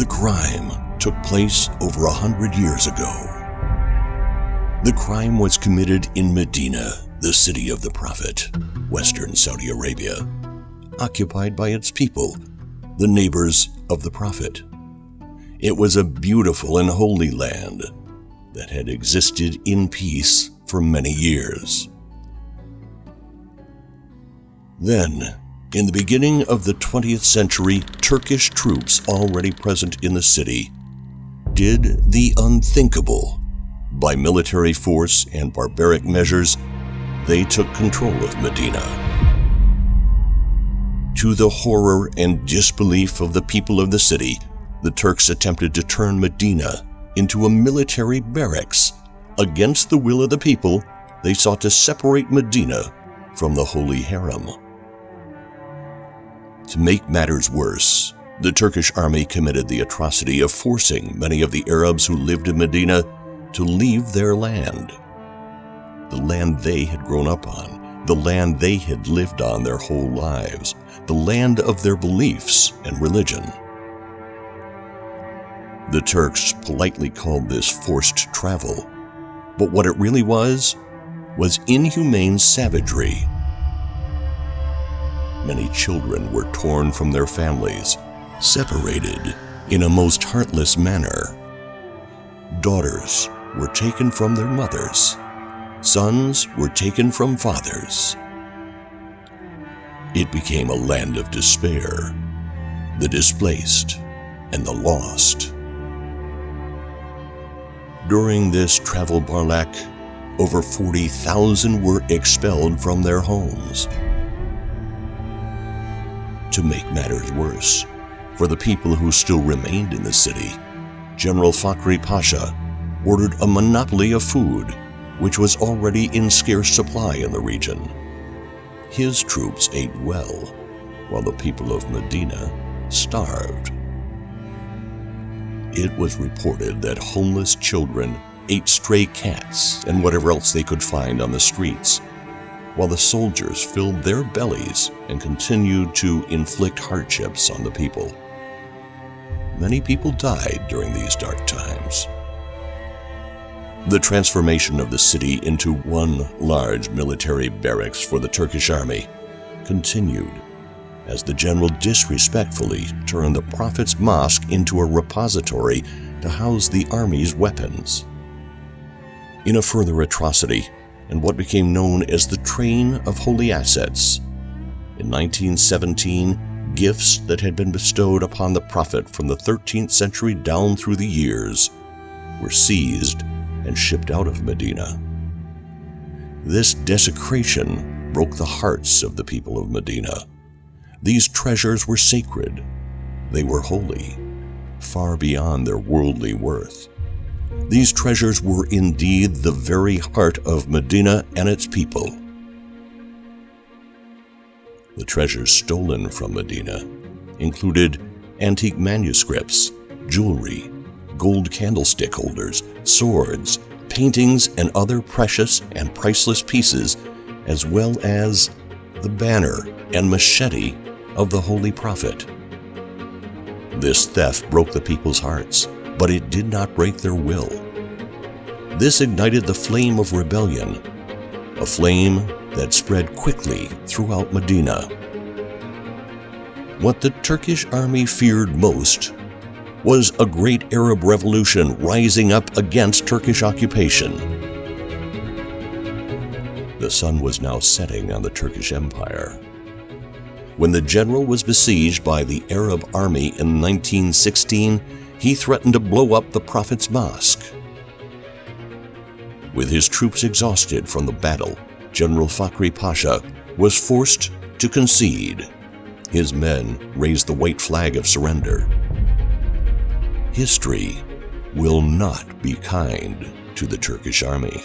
crime took place over 100 years ago. The crime was committed in Medina, the city of the Prophet, western Saudi Arabia, occupied by its people, the neighbors of the Prophet. It was a beautiful and holy land that had existed in peace for many years. Then, in the beginning of the 20th century, Turkish troops already present in the city did the unthinkable. By military force and barbaric measures, they took control of Medina. To the horror and disbelief of the people of the city, the Turks attempted to turn Medina into a military barracks. Against the will of the people, they sought to separate Medina from the Holy Harem. To make matters worse, the Turkish army committed the atrocity of forcing many of the Arabs who lived in Medina to leave their land. The land they had grown up on, the land they had lived on their whole lives, the land of their beliefs and religion. The Turks politely called this forced travel, but what it really was inhumane savagery. Many children were torn from their families, separated in a most heartless manner. Daughters were taken from their mothers. Sons were taken from fathers. It became a land of despair, the displaced and the lost. During this Safarbarlik, over 40,000 were expelled from their homes. To make matters worse, for the people who still remained in the city, General Fakhri Pasha ordered a monopoly of food, which was already in scarce supply in the region. His troops ate well, while the people of Medina starved. It was reported that homeless children ate stray cats and whatever else they could find on the streets, while the soldiers filled their bellies and continued to inflict hardships on the people. Many people died during these dark times. The transformation of the city into one large military barracks for the Turkish army continued as the general disrespectfully turned the Prophet's mosque into a repository to house the army's weapons. In a further atrocity, and what became known as the Train of Holy Assets, in 1917, gifts that had been bestowed upon the Prophet from the 13th century down through the years were seized and shipped out of Medina. This desecration broke the hearts of the people of Medina. These treasures were sacred. They were holy, far beyond their worldly worth. These treasures were indeed the very heart of Medina and its people. The treasures stolen from Medina included antique manuscripts, jewelry, gold candlestick holders, swords, paintings, and other precious and priceless pieces, as well as the banner and machete of the Holy Prophet. This theft broke the people's hearts, but it did not break their will. This ignited the flame of rebellion, a flame that spread quickly throughout Medina. What the Turkish army feared most was a great Arab revolution rising up against Turkish occupation. The sun was now setting on the Turkish Empire. When the general was besieged by the Arab army in 1916, he threatened to blow up the Prophet's mosque. With his troops exhausted from the battle, General Fakhri Pasha was forced to concede. His men raised the white flag of surrender. History will not be kind to the Turkish army.